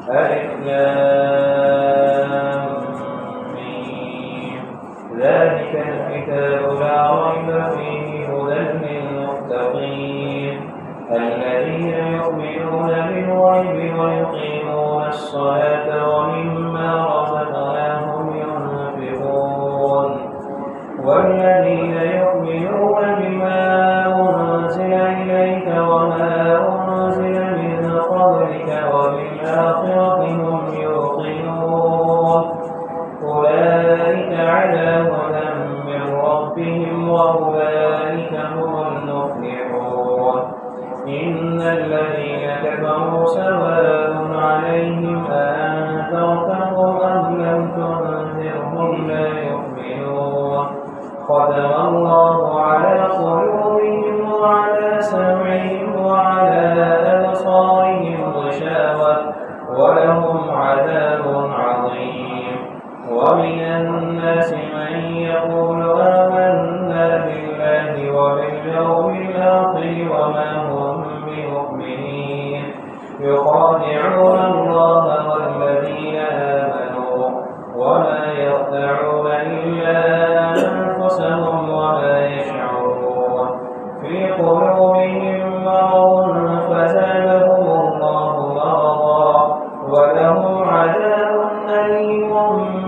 ألف لام ميم. ذلك الكتاب لا ريب فيه هدى للمتقين الذين يؤمنون بالغيب ويقيمون الصلاة ومما رزقناهم ينفقون والذين يؤمنون بما أنزل إليك وما أنزل من قبلك وبالآخرة هم يوقنون أولئك على هدى من ربهم وأولئك هم المفلحون إن الذين كفروا سواء عليهم أأنذرتهم أم لم تنذرهم لا يؤمنون ختم الله على قلوبهم وعلى سمعهم وعلى أبصارهم غشاوة ولهم عذاب عظيم ومن الناس من يقول آمنا بالله وباليوم الآخر وما هم بمؤمنين يخادعون الله والذين آمنوا وما يخدعون إلا أنفسهم وما يشعرون في قلوبهم مرض فزادهم الله مرضا ولهم عذاب أليم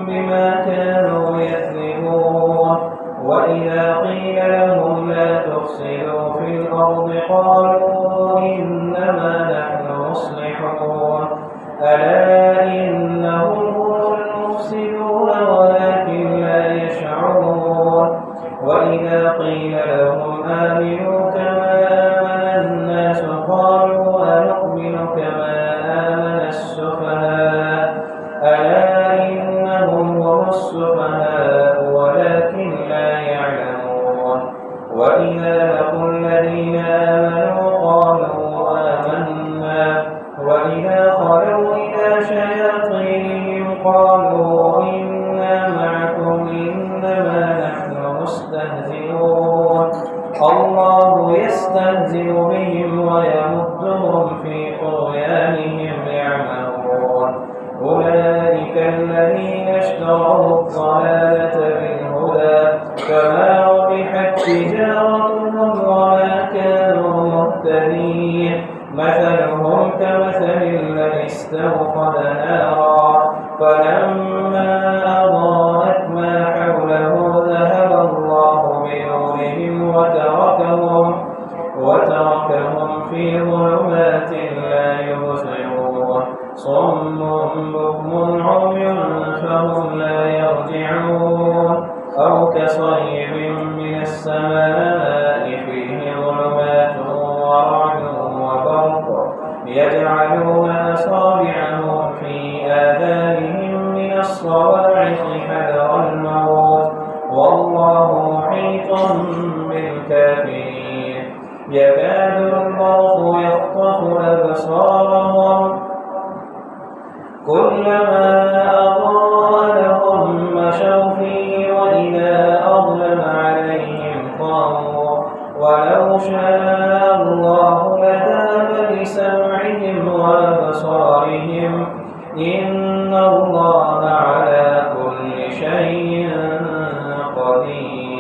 بما كانوا يكذبون وإذا قيل لهم لا تفسدوا في الأرض قالوا إنما نحن مصلحون ألا إنهم هم المفسدون ولكن لا يشعرون وإذا قيل لهم آمنوا كما آمن الناس قالوا أنؤمن كما آمن السفهاء ألا إنهم هم السفهاء ولكن لا يعلمون وإذا لقوا الذين آمنوا قالوا آمنا وإذا خلوا إلى شياطينهم قالوا إنا معكم إنما نحن مستهزئون الله يستهزئ بهم ويمدهم في طغيانهم يعمهون أولئك الذين اشتروا الضلالة بالهدى فما ربحت تجارتهم وما كانوا مهتدين مثلهم كمثل الذي استوقد نارا فلما أضاءت ما حوله ذهب الله بنورهم وتركهم في ظلمات لا يبصرون صم بكم عمي فهم لا يرجعون أو كصيب من السماء فيه ظلمات ورعد وبرق يجعلون أصابعهم في آذانهم من الصواعق حذر الموت والله محيط بالكافرين يكاد البرق يخطف أبصارهم كلما أضاء لهم مشوا فيه وإذا أظلم عليهم قاموا ولو شاء الله لذهب بسمعهم وأبصارهم إن الله على كل شيء قدير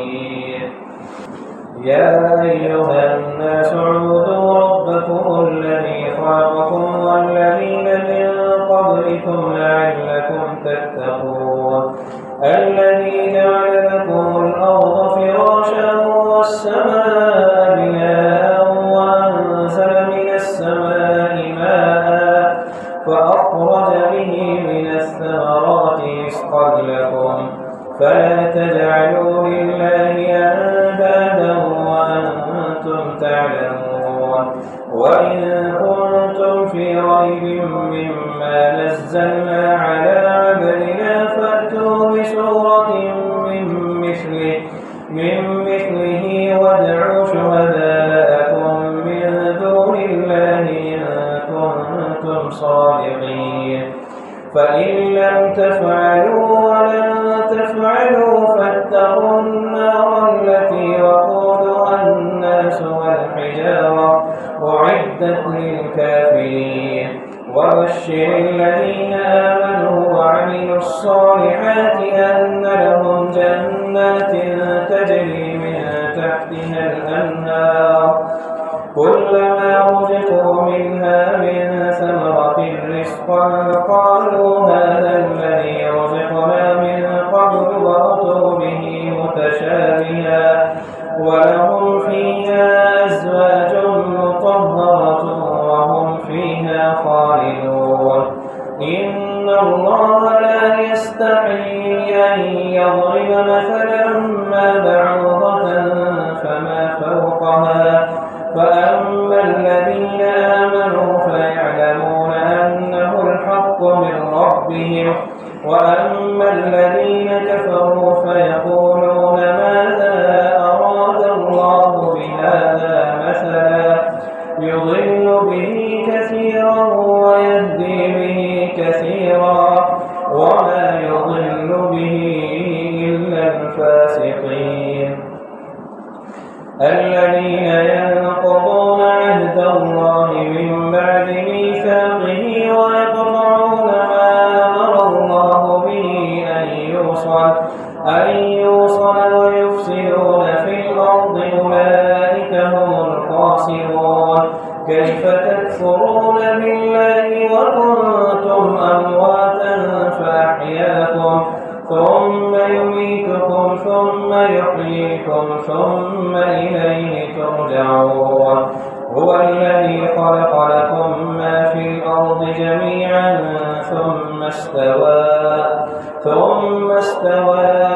يا أيها الناس اعبدوا ربكم الذي خلقكم والذين من قبلكم لعلكم تتقون الذي جعل لكم الأرض فراشا والسماء بناء وأنزل من السماء ماء فأخرج به من الثمرات رزقا لكم فلا تجعلوا لله أندادا وأنتم تعلمون وإن كنتم في ريب مما نزلنا على عبدنا فأتوا بسورة من مثله وادعوا شهداءكم من دون الله إن كنتم صادقين فإن لم تفعلوا ولن تفعلوا فاتقوا النار التي وقودها الناس والحجارة أعدت للكافرين وبشر الذين آمنوا وعملوا الصالحات أن لهم جنات تجري من تحتها الأنهار كلما رزقوا منها من ثمرة رزقا قالوا هذا الذي رزقنا من قبل وأتوا به متشابها ولهم فيها أزواج مطهرة وهم فيها خالدون إن الله لا يستحيي أن يضرب مثلا ما بعوضة فما فوقها فأما الذين آمنوا فيعلمون أنه الحق من ربهم وأما الذين كفروا فيقولون ماذا أراد الله بهذا مثلا يضل به كثيرا ويهدي به كثيرا وما يضل به إلا الفاسقين الذين ينقضون عهد الله من بعد ميثاقه ويقطعون ما أمر الله به أن يوصل ويفسدون في الأرض أولئك هم الخاسرون كيف تكفرون بالله وكنتم أمواتا فأحياكم ثم يميتكم ثم يحييكم ثم إليه ترجعون هو الذي خلق لكم ما في الأرض جميعا ثم استوى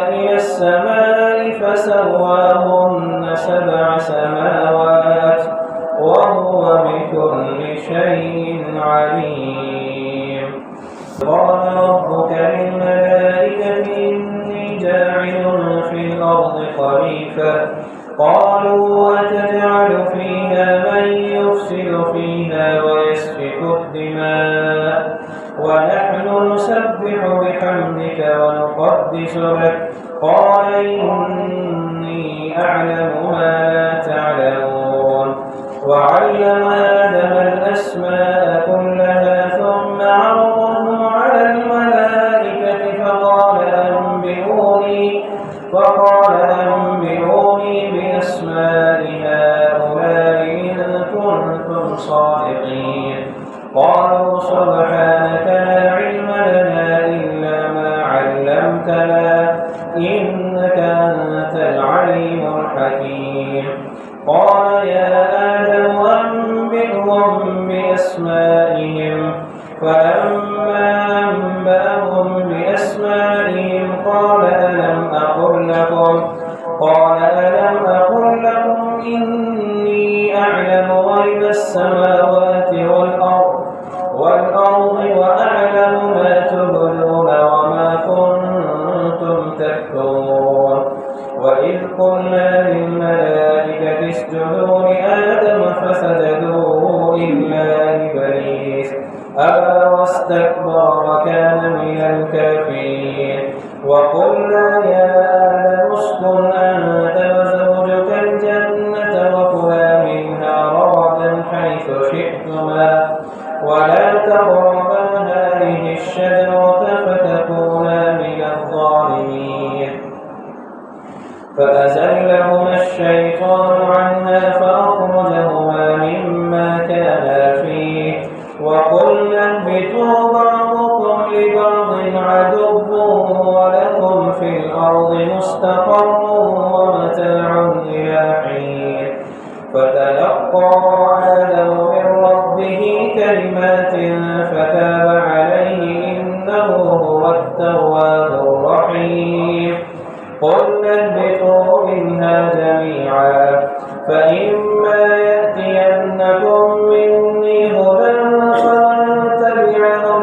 إلى السماء فسواهن 7 سماوات وهو بكل شيء عليم قال ربك للملائكة إني جاعل في الأرض خليفة قالوا وتجعل فيها من يفسد فيها ويسفك الدماء ونحن نسبح بحمدك ونقدس لك قال إني أعلم ما لا تعلمون وعلم آدم الأسماء كلها ثم عرضهم على الملائكة فقال أنبئوني بأسماء هؤلاء إن كنتم صادقين قالوا سبحانك لا علم لنا إلا ما علمتنا إنك أنت العليم الحكيم قال يا آدم أنبئهم بأسمائهم فلما أنبأهم بأسمائهم قال ألم أقل لكم إني أعلم غيب السماوات والأرض وأعلم ما تبدون وما كنتم تكتمون وإذ قلنا للملائكة اسجدوا لآدم فسجدوا إلا إبليس أبى واستكبر وكان من الكافرين وقلنا يا آدم اسكن أنت وزوجك الجنة وكلا منها رغدا حيث شئتما ولا تقربا هذه الشجرة فتكونا من الظالمين فأزلهما الشيطان عنها فأخرجهما مما كانا فيه وقلنا اهبطوا بعضكم لبعض عدو ولكم في الأرض مستقر ومتاع إلى حين فتلقى آدم من ربه كلمات فتاب عليه إنه هو التواب الرحيم قلنا اهبطوا منها جميعا فإما يأتينكم مني هدى فمن تبع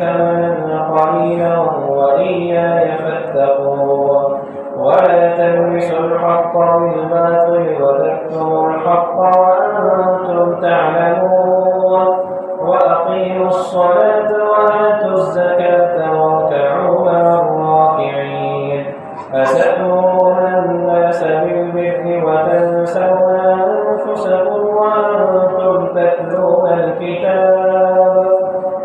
ثمنا قليلا وإياي فاتقون ولا تلبسوا الحق بالباطل وتكتموا الحق وأنتم تعلمون وأقيموا الصلاة وآتوا الزكاة واركعوا مع الراكعين أتأمرون الناس بالبر وتنسون أنفسكم وأنتم تتلون الكتاب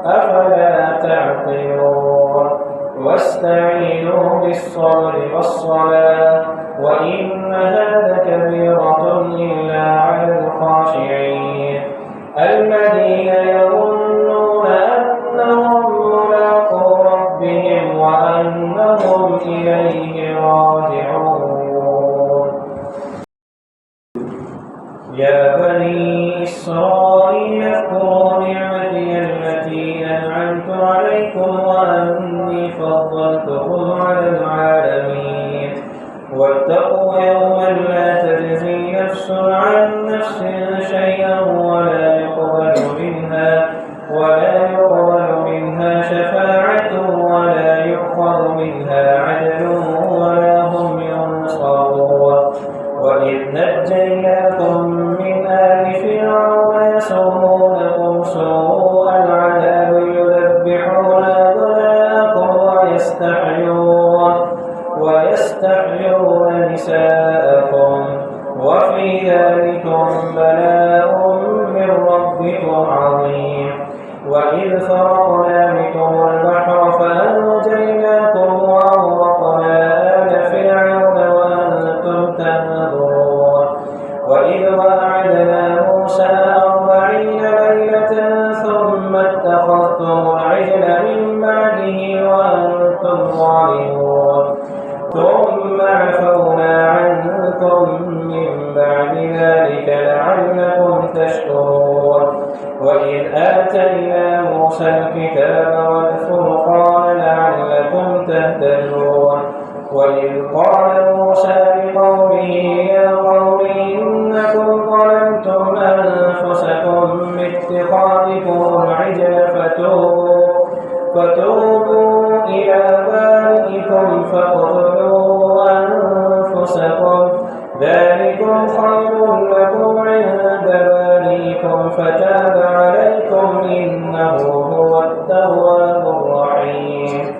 أفلا تعقلون واستعينوا بالصبر والصلاة وإنها لكبيرة إلا على الخاشعين الذين يظنون أنهم ملاقو ربهم وأنهم إليه راجعون يا بني إسرائيل اذكروا نعمتي التي أنعمت عليكم وأني فضلتكم على العالمين واتقوا يوما لا تجزي نفس عن نفس شيئا ولا يقبل منها شفاعة ولا يؤخذ منها عدل ولا هم ينصرون وإذ نجيناكم من آل فرعون يسومونكم سوء العذاب يذبحون أبناءكم ويستحيون نساءكم وفي ذلكم بلاء من ربكم عظيم وإذ فرقنا بكم البحر فأنجيناكم وأغرقنا آل فرعون وأنتم تنظرون وإذ وعدنا موسى 40 ليلة ثم اتخذتم العجل من بعده وأنتم ظالمون ثم عفونا عنكم من بعد ذلك لعلكم تشكرون وإذ آتينا موسى الكتاب والفرقان لعلكم تهتدون وإذ قال موسى لقومه يا قوم إنكم ظلمتم أنفسكم باتخاذكم العجل فتوبوا إلى بارئكم فاقتلوا أنفسكم ذلكم خير لكم عند بارئكم فتاب عليكم إنه هو التواب الرحيم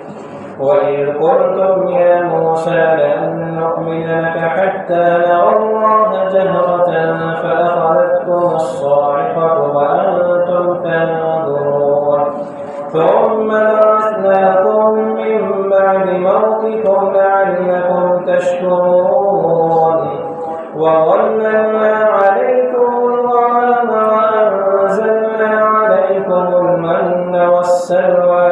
وإذ قلتم يا موسى لن نؤمن لك حتى نرى الله جهرة فأخذتكم الصاعقة وأنتم تنظرون ثم بعثناكم من بعد موتكم لعلكم تشكرون وظللنا عليكم الغمام وأنزلنا عليكم المن والسلوى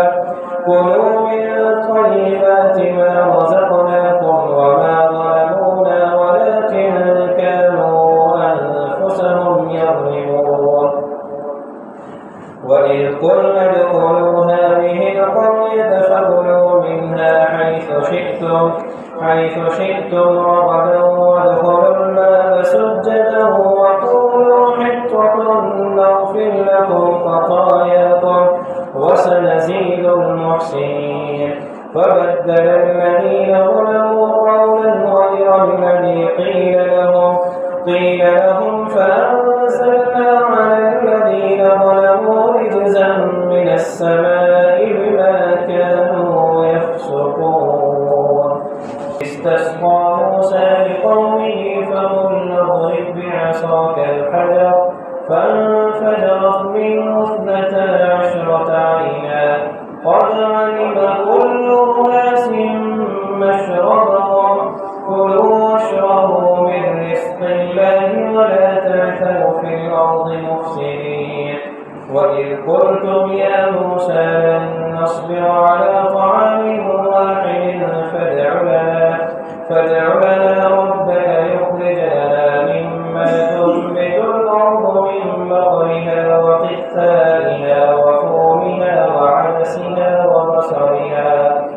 كلوا من طيبات ما رزقناكم وما ظلمونا ولكن كانوا أنفسهم يظلمون وإذ قلنا ادخلوا هذه القرية فكلوا منها حيث شئتم رغدا وادخلوا الباب سجدا وقولوا حطة نغفر لكم خطاياكم وسنزيد المحسنين فبدل الذين ظلموا قولا غير الذي قيل لهم فأنزلنا على الذين ظلموا رجزا من السماء بما كانوا يفسقون استسقى موسى لقومه فقل اضرب بعصاك الحجر فانفجرت منه 12 عينا قد علم كل أناس مشربهم كلوا واشربوا من رزق الله ولا تعثوا في الأرض مفسدين وإذ قلتم يا موسى لن نصبر على طعام واحد فادع لنا ربك يخرج لنا مما تنبت الأرض من بقرها وقثائها وفومها وعدسها وبصرها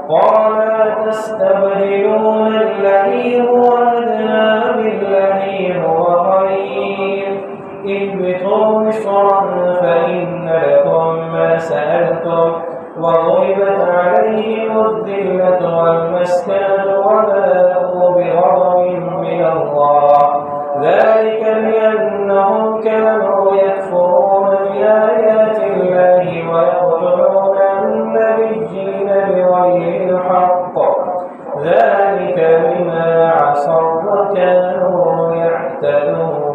قال تستبدلون الذي هو أدنى بالذي هو خير اهبطوا مصرا فإن لكم ما سألتم وضربت عليهم الذلة والمسكنة وباءوا بغضب من الله ذلك بأنهم كانوا يكفرون بآيات الله ويقتلون النبيين بغير الحق ذلك بما عصوا وكانوا يعتدون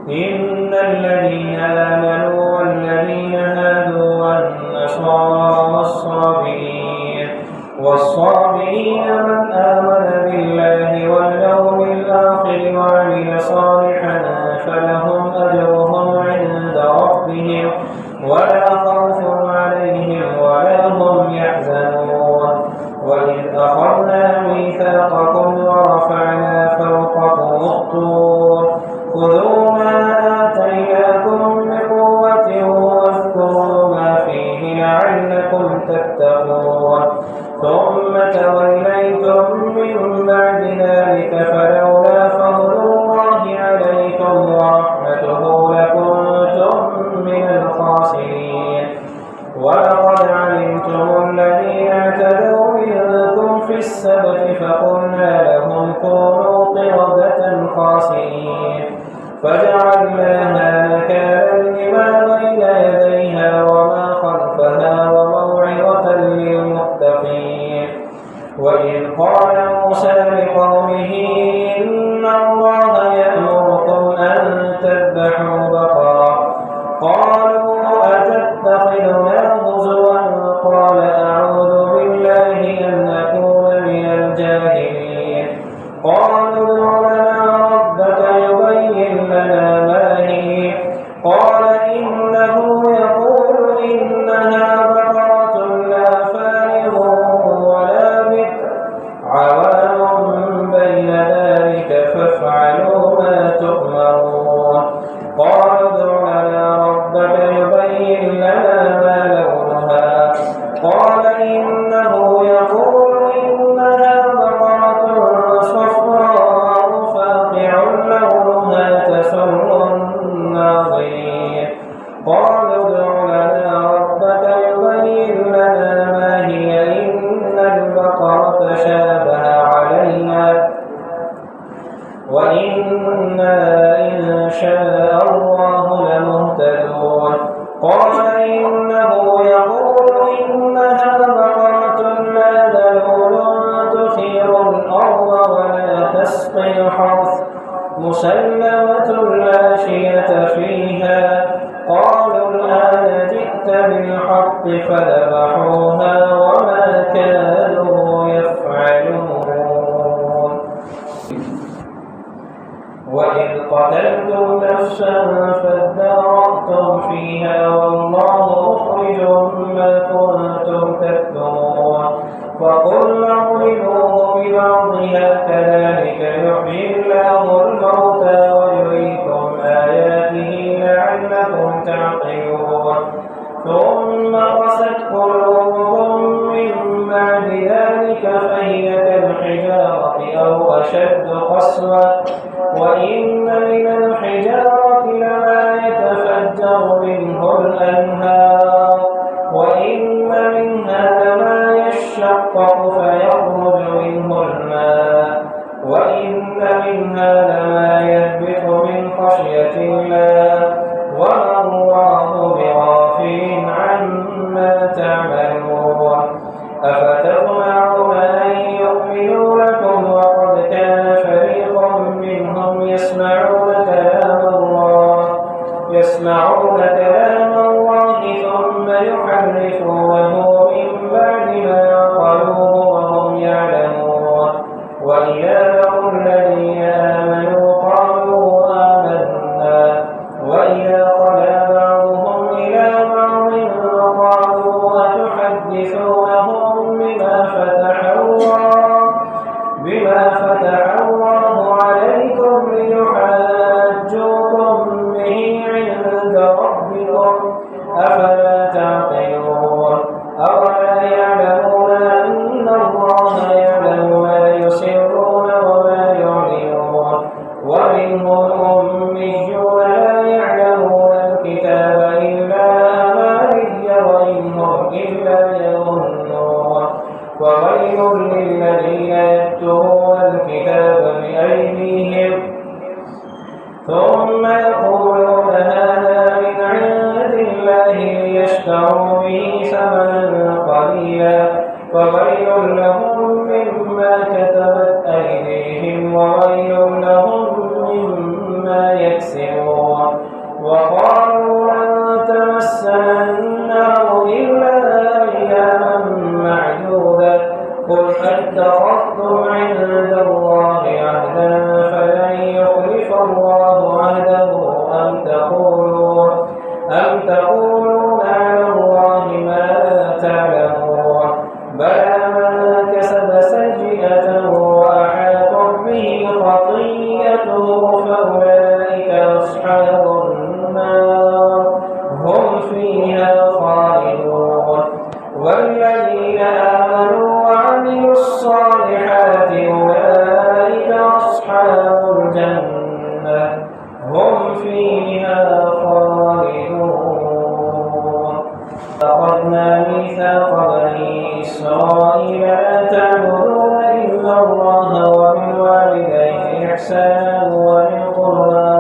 إن الذين آمنوا والذين هادوا والنصارى والصابئين من آمن بالله واليوم الآخر وعمل صالحا فلهم أجرهم عند ربهم ولا خوف عليهم ولا هم يحزنون وإذ أخذنا ميثاقكم ورفعنا فوقكم الطور خذوا ما آتيناكم بقوة واذكروا ما فيه لعلكم تتقون ثم توليتم من بعد ذلك فلولا فضل الله عليكم ورحمته لكنتم من الخاسرين ولقد علمتم الذين اعتدوا منكم في السبت فقلنا لهم كونوا قردة خاسئين فجعلناها نكالا لما بين يديها وما خلفها وموعظة للمتقين وإذ قال موسى لقومه إن الله يأمركم أن تذبحوا بقرة قالوا أتتخذنا هزوا قال أعوذ بالله أن أكون من الجاهلين قالوا ادع لنا ربك يبين لنا ما هي قال إنه يقول إنها بقرة لا فارغ ولا بكر عوان بين ذلك فافعلوا ما تؤمرون قالوا ادع لنا ربك يبين لنا ما لونها قال إنه يقول إنها بقرة صفراء فاقع لونها تسر الناظرين قالوا ادع لنا ربك يبين لنا ما هي إن البقرة شابه علينا وإنا إن شاء الله لمهتدون قال إنه يقول إنها بقرة لا ذلول تثير الأرض ولا تسقي الحرث مسلمة لا شية فيها قالوا الآن جئت بالحق فذبحوها وما كانوا يفعلون وإذ قتلتم نفسا فادارأتم فيها والله مخرج ما كنتم تكتمون فقلنا اضربوه ببعضها كذلك يحيي الله الموتى ويريكم آياته لعلكم تعقلون ثم قست قلوبكم من بعد ذلك فهي كالحجارة أو أشد قسوة وإن من الحجارة لما يتفجر منه الأنهار وإن منها لما يشقق فيخرج منه الماء وإن منها لما يهبط من خشية الله وما الله بغافل عما تعملون أفتطمعون أن يؤمنوا لكم وقد كان فريق منهم يسمعون كلام الله ثم يحرفونه من بعد ما عقلوه وهم يعلمون وإذا لقوا الذين آمنوا قالوا آمنا وإذا خلا بعضهم إلى بعض قالوا أتحدثونهم بما فتح الله عليكم ليحاجوكم به عند ربكم أفلا تعقلون أولا يعلمون أن الله يعلم ما يسرون هم إلا يظنون وويل للذين يكتبون الكتاب بأيديهم ثم يقولون هذا من عند الله ليشتروا به ثمنا قليلا وويل لهم مما كتبت أيديهم وويل لهم مما يكسبون وقالوا لن تمسنا النار إلا أياما معدودة قل أتخذتم عند الله عهدا فلن يخلف الله عهده أم تقولون على الله ما لا تعلمون بلى من كسب سيئة وأحاطت به خطيئته فأولئك أصحاب النار هم فيها خالدون والذين آمنوا وعملوا الصالحات أولئك أصحاب الجنة هم فيها خالدون أخذنا ميثاق بني إسرائيل لا تعبدون إلا الله وبالوالدين إحسانا وذي القربى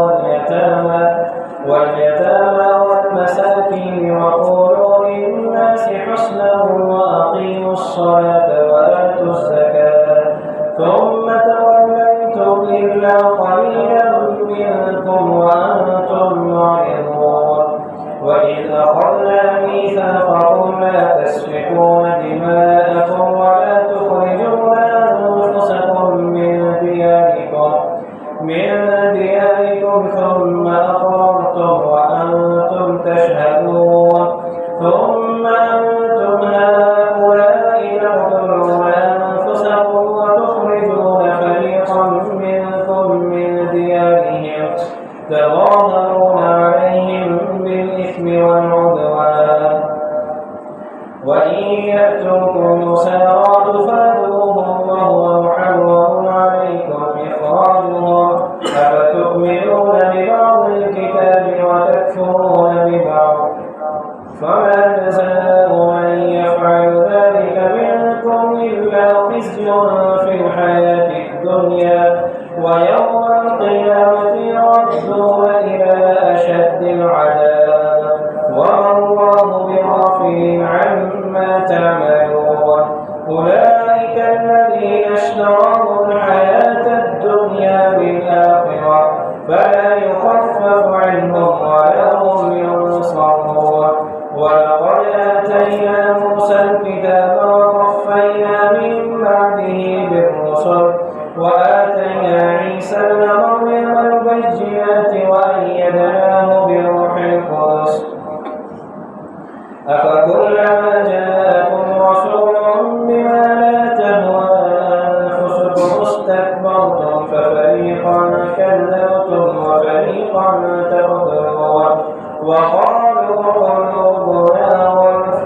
واليتامى والمساكين وقولوا للناس حسنا وأقيموا الصلاة وآتوا الزكاة ثم توليتم إلا قليلا منكم وأنتم معرضون وإذ أخذنا ميثاقكم لا تسفكون دماءكم ولا تخرجون أنفسكم من دياركم ثم أقررتم وأنتم تشهدون ثم أنتم هؤلاء تقتلون أنفسكم وتخرجون فريقا منكم من ديارهم تظاهرون عليهم بالإثم والعدوان وإن يأتوكم مسارى تفادوهم وهو محرم عليكم إخراجهم أفتؤمنون ببعض الكتاب وتكفرون ببعض فما جزاء من يفعل ذلك منكم إلا خزي في الحياة الدنيا ويوم القيامة يردون إلى أشد العذاب وما الله بغافل عما تعملون أولئك الذين اشتروا الحياة الدنيا بالآخرة فلا يخفف عنهم ولا هم ينصرون ولقد آتينا موسى الكتاب وقفينا من بعده بالرسل وآتينا عيسى ابن مريم البينات وأيدناه بروح القدس أفكلما جاءكم رسول بما لا تهوى أنفسكم استكبرتم ففريقا كذبتم وفريقا تقتلون وقالوا قلوبنا غلف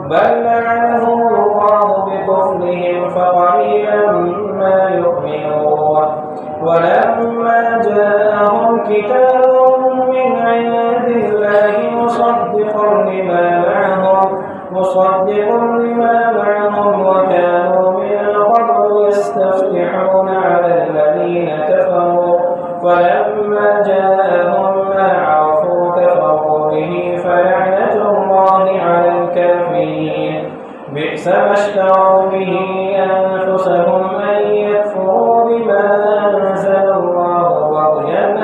بل لعنهم الله بكفرهم فقليلا ما يؤمنون ولما جاءهم كتاب من عند الله مصدق لما معهم وكانوا من قبل يستفتحون على الذين كفروا فلما جاءهم ما عرفوا كفروا به فلعنة الله على الكافرين بئس ما اشتروا به أنفسهم أن يكفروا بما أنزل الله بغيا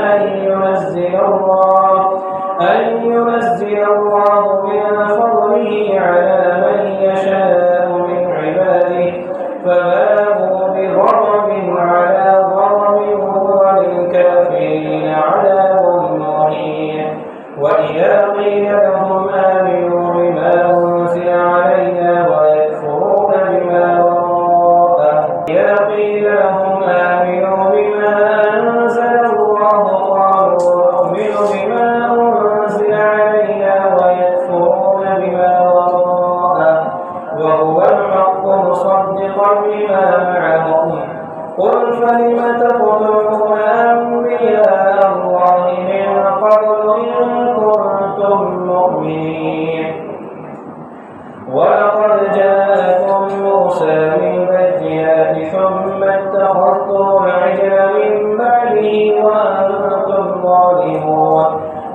أن ينزل الله من فضله على من يشاء من عباده فباءوا بغضب على غضب وللكافرين عذاب مهين وإذا قيل لهم آمنوا بما أنزل علينا ويكفرون بما وراءه إذا قيل لهم آمنوا بما أنزل الله قالوا نؤمن بما أنزل علينا ويكفرون بما وراءه وهو الحق مصدقا لما معهم قل فلم تقتلون أنبياء الله من قبل إن كنتم مؤمنين ولقد جاءكم موسى بالبينات ثم اتخذتم العجل من بعده وأنتم ظالمون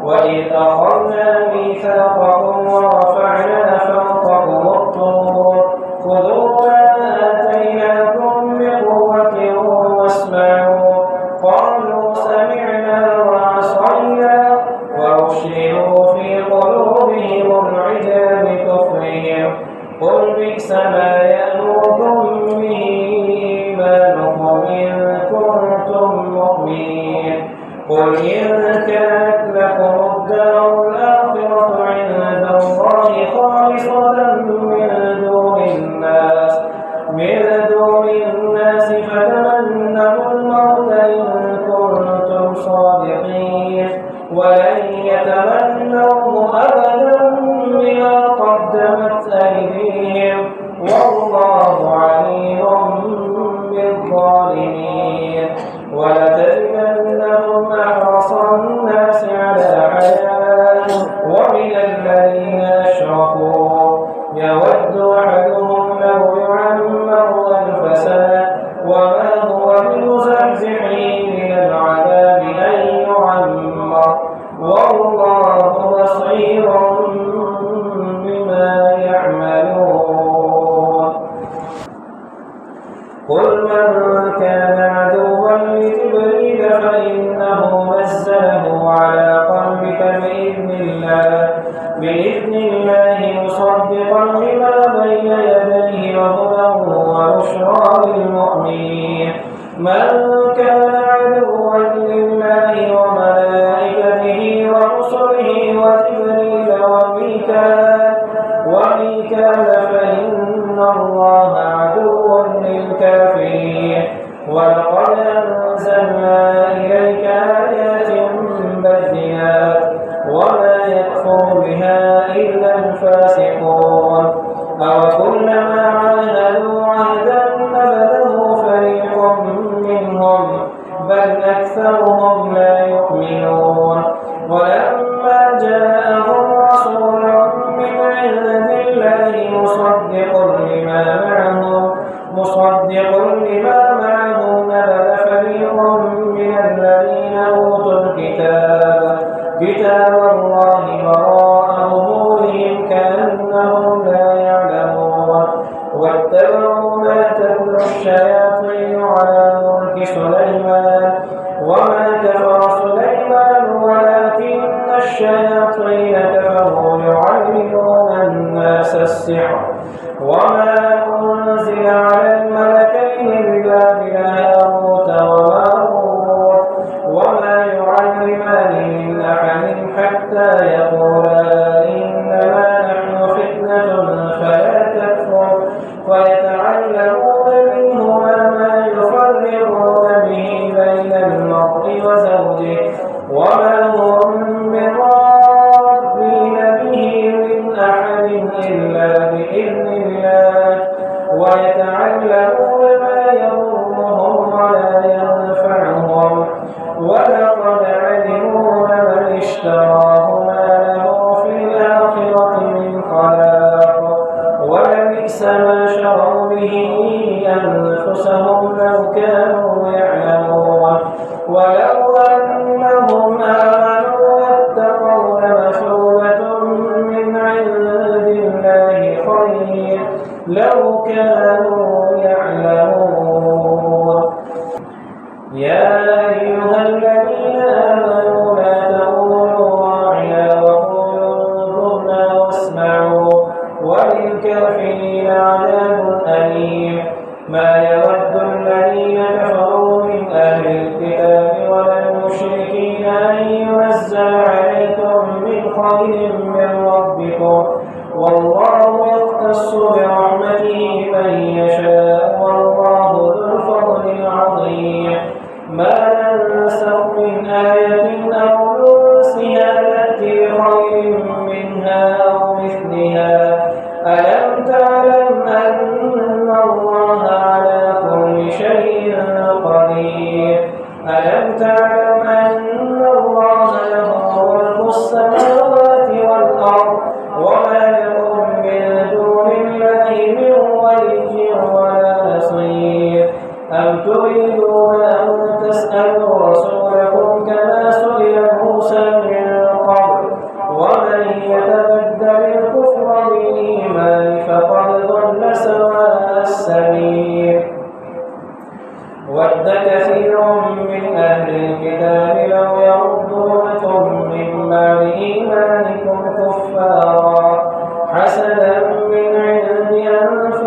وإذ أخذنا ميثاقكم ورفعنا فوقكم الطور خذوا ما آتيناكم بقوة واسمعوا قالوا سمعنا وعصينا وأشربوا في قلوبهم العجل بكفرهم قل بئس ما يأمركم به إيمانكم إن كنتم مؤمنين قل إن كانت لكم الدار الآخرة عند الله خالصة من دون الناس فتمنوا الموت إن كنتم صادقين ولن يتمنوه أبدا بما قدمت أيديهم والله عليم بالظالمين ولتجدنهم أحرص الناس على حياة ومن الذين أشركوا يود أحدهم لو يعمر 1000 سنة وما هو بمزحزحه من العذاب أن يعمر والله بصير بما يعملون قل من كان عدوا لجبريل فإنه نزله على قلبك بإذن الله مصدقا لما بين يديه وهدى وبشرى للمؤمنين من كان عدوا لله وملائكته ورسله وجبريل وميكال فإن الله عدو للكافرين ولقد أنزلنا إليك آيات بينات وما يكفر بها إلا الفاسقون أوكلما عاهدوا عهدا نبذه فريق منهم بل أكثرهم لا يؤمنون ولما جاءهم رسول من عند الله مصدق لما معهم نبذ فريق من الذين أوتوا كتاب الله وراء ظهورهم كأنهم لا يعلمون واتبعوا ما تتلو الشياطين على ملك سليمان وما كفر سليمان ولكن الشياطين كفروا يعلمون الناس السحر وما أنزل على الملكين ببابل هاروت وماروت وما يعلمان من أحد حتى يقولا إنما نحن فتنة فلا تكفر ويتعلمون منهما ما يفرقون به بين المرء وزوجه وما هم برادين به من أحد إلا بإذن الله ويتعلمون ما يضرهم ولا ينفعهم ولقد علموا لمن اشتراه ما له في الآخرة من خلاق ولبئس ما شروا به أنفسهم لو كانوا يعلمون ولو أنهم آمنوا واتقوا لمثوبة من عند الله خير لو كانوا يعلمون يا أيها الذين آمنوا لا تقولوا راعنا وقولوا انظرنا واسمعوا وللكافرين عذاب أليم ما يود الذين كفروا من أهل الكتاب ولا المشركين أن ينزل عليكم من خير من ربكم والله يختص برحمته من يشاء والله ذو الفضل العظيم ما ننسخ من آية أو ننسها نأتي بخير منها أو مثلها ألم تعلم أن الله على كل شيء قدير ألم تعلم أن الله له ملك السماوات والأرض وما لكم من دون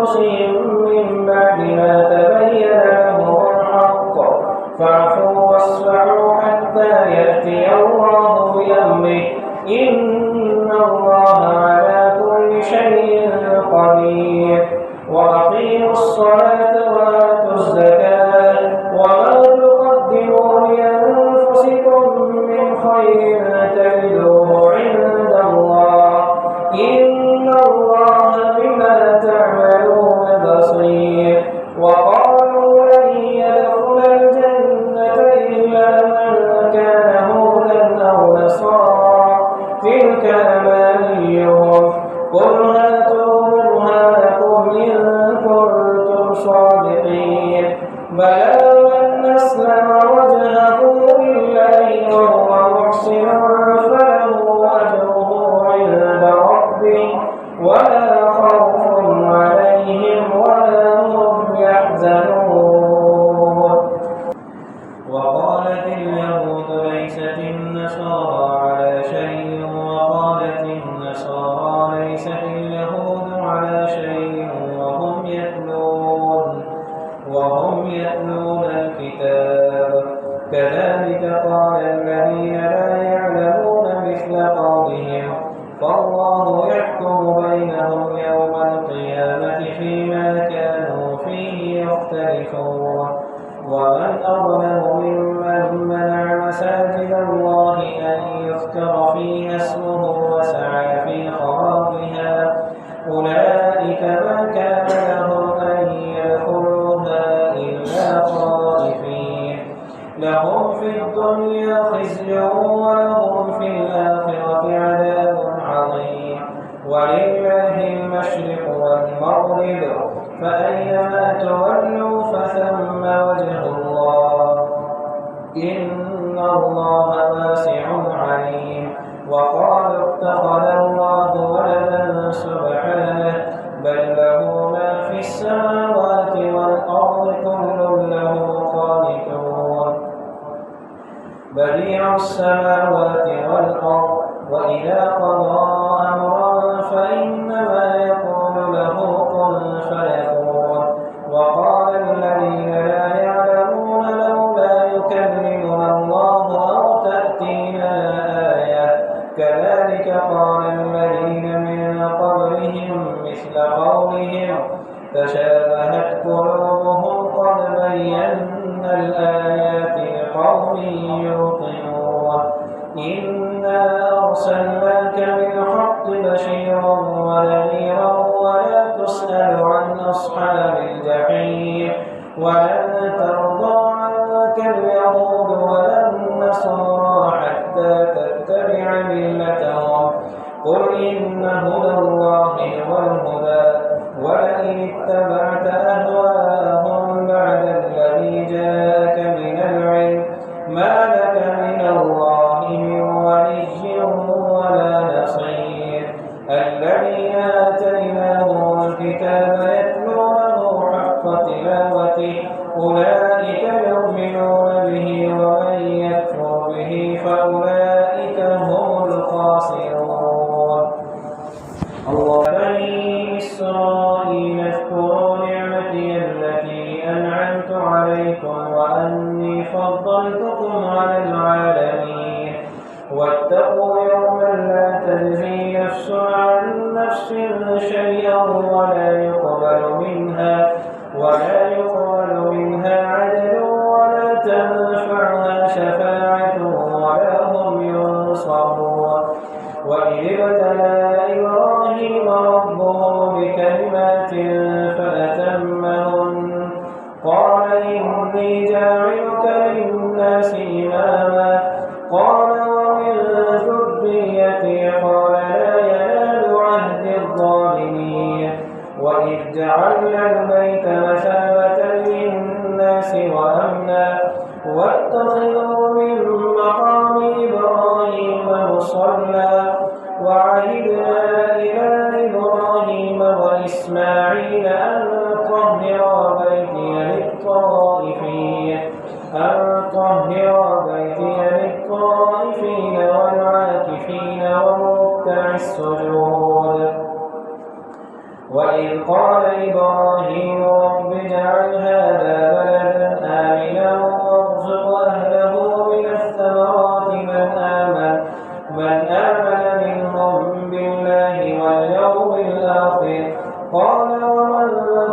أنفسهم من بعد ما تبين لهم الحق فاعفوا واصفحوا حتى يأتي الله بأمره إن الله على كل شيء قدير وأقيموا الصلاة وآتوا الزكاة وما تقدموا لأنفسكم من خير تجدوه عند الله إن الله بما تعملون بصير وقالوا لن يدخل الجنة إلا من كان هودا أو نصارى تلك أمانيهم قل هاتوا برهانكم إن كنتم صادقين بلى من أسلم وجهه لله وهو محسن فله أجره عند ربه ولا خوف عليهم ولا هم يحزنون وقالت اليهود ليست النصارى على شيء وقالت النصارى ليست اليهود على شيء وهم يتلون الكتاب كذلك قال الذين لا يعلمون مثل قولهم فالله يحكم بينهم يوم القيامة فيما كانوا فيه يختلفون ومن أظلم ممن منع مساجد الله أن يذكر فيها اسمه وسعى في خرابها أولئك ما كان لهم أن يدخلوها إلا خائفين لهم في الدنيا خزي ولهم في الآخرة عذاب عظيم ولله المشرق والمغرب فأينما تولوا فثم وجه الله إن الله واسع عليم وقالوا اتخذ الله ولدا سبحانه بل له ما في السماوات والأرض كل له قانتون بديع السماوات والأرض وإذا قضى أمرا فإنما يقول له كن فيكون وقال الذين لا يعلمون لولا يكلمنا الله أو تأتينا آية كذلك قال الذين من قبلهم مثل قولهم تشابهت قلوبهم قد بينا الآيات لقوم يوقنون إنا أرسلناك بالحق بشيرا ونذيرا ولا تسأل عن أصحاب الجحيم ولن ترضى عنك اليهود ولا النصارى حتى تتبع ملتهم قل إن هدى الله هو الهدى ولئن اتبعت أهواءهم بعد الذي جاءك من العلم ما لك من الله من ولي ولا نصير الذين آتيناهم الكتاب يتلونه حق تلاوته أولئك يؤمنون به ومن يكفر به فأولئك هم الخاسرون الله بني إسرائيل اذكروا نعمتي التي أنعمت عليكم وأني فضلتكم على العالمين واتقوا يوما لا تجزي نفس عن نفس شيئا ولا يقبل منها عدل ولا تنفعها شفاعة ولا هم ينصرون وإذ ابتلى إبراهيم ربه بكلمات فأتمهن قال إني جاعلك للناس إماما قال ومن ذريتي قال لا ينال عهد الظالمين وإذ جعلنا البيت مثابة للناس وأمنا واتخذوا من مقام إبراهيم مصلى وعهدنا إلى إبراهيم وإسماعيل أن طهر بيتي للطائفين والعاكفين والركع السجود وإذ قال إبراهيم رب اجعل هذا بلدا آمنا وارزق أهله من الثمرات من آمن منهم بالله واليوم الآخر قال ومن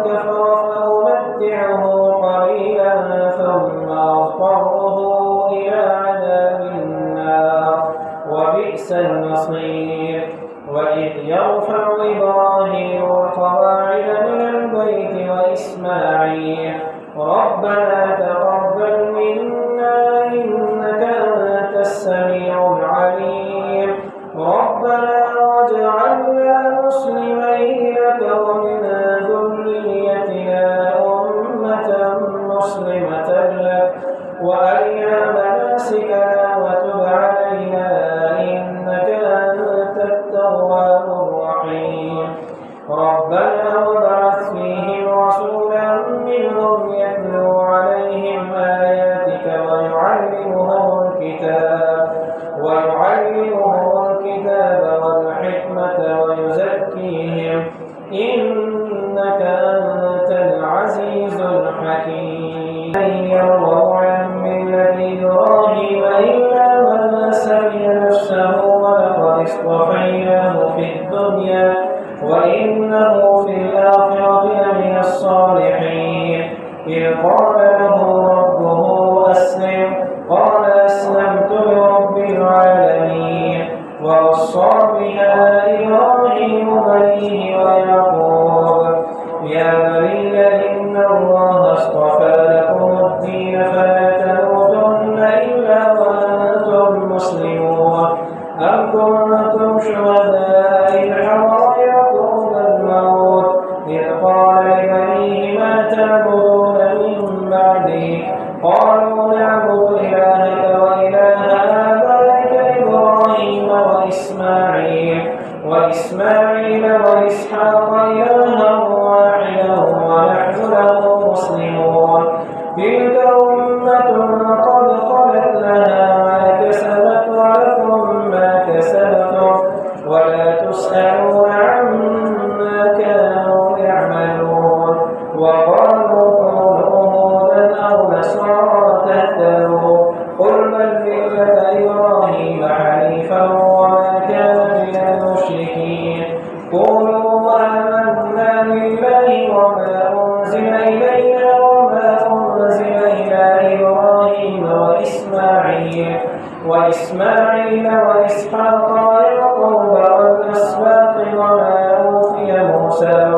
كفر فأمتعه قليلا ثم أضطره إلى عذاب النار وبئس المصير وإذ يرفع إبراهيم القواعد من البيت وإسماعيل ربنا تقبل منا إنك أنت السميع العليم ربنا واجعلنا مسلمين لك ومن ذريتنا أمة مسلمة لك وأرنا مناسكنا وتب علينا إنك أنت التواب الرحيم ربنا وابعث فيهم رسولا منهم يتلو عليهم آياتك ويعلمهم الكتاب والحكمة ويزكيهم إنك أنت العزيز الحكيم لن يرضوا عن ملة إبراهيم إلا من سفه نفسه ولقد اصطفيناه في الدنيا وإنه في الآخرة لمن الصالحين إذ قال له ربه أسلم قال أسلمت لرب العالمين ووصى بها إبراهيم بنيه ويعقوب يا بني إن الله اصطفى لكم الدين فلا تموتن إلا وأنتم مسلمون أم كنتم شهداء إذ حضر يعقوب الموت إذ قال لبنيه ما تعبدون من بعدي قالوا نعبد إلهك وإله آبائك إبراهيم وإسماعيل وإسحاق إلها واحدا ونحن له مسلمون تلك أمة قد خلت لها ما كسبت ولكم ما كسبتم ولا تسألون عما كانوا يعملون وقالوا كونوا هودا أو نصارى تهتدوا قل بل ملة إبراهيم حنيفا وما كان من المشركين قولوا آمنا بالله وما أنزل إلينا وما أنزل إلى إبراهيم وإسماعيل وإسحاق ويعقوب والأسباط وما أوتي موسى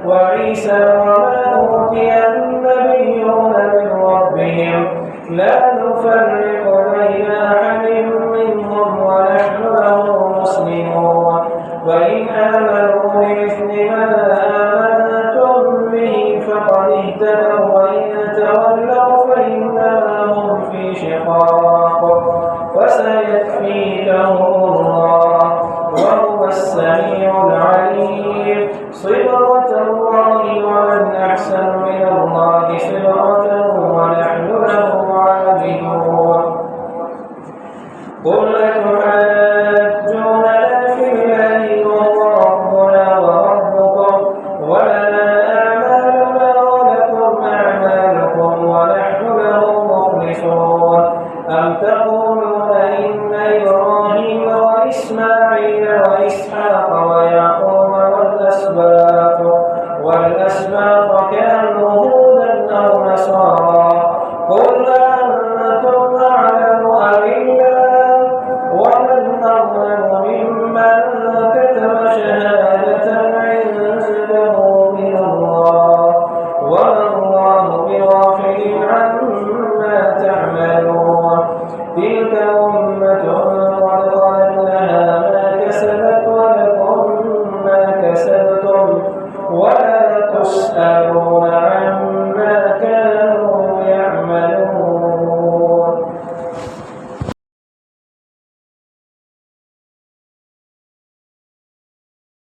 وعيسى وما أوتي النبيون من ربهم لا نفرق بين أحد منهم ونحن له مسلمون وإن آمنوا بمثل ما آمنتم به فقد اهتدوا وإن تولوا فإنما هم في شقاق فسيكفيكهم الله وهو السميع العليم صبغة الله ومن أحسن من الله صبغة ونحن له عابدون قل أتحاجوننا في الله وهو ربنا وربكم ولنا أعمالنا ولكم أعمالكم ونحن له مخلصون أم تقولون إن إبراهيم وإسماعيل وإسحاق ويعقوب والأسباط كانوا هودا أو نصارى قل أنتم أعلم أم الله ومن أظلم ممن كتم شهادة عنده من الله وما الله بغافل عما تعملون تلك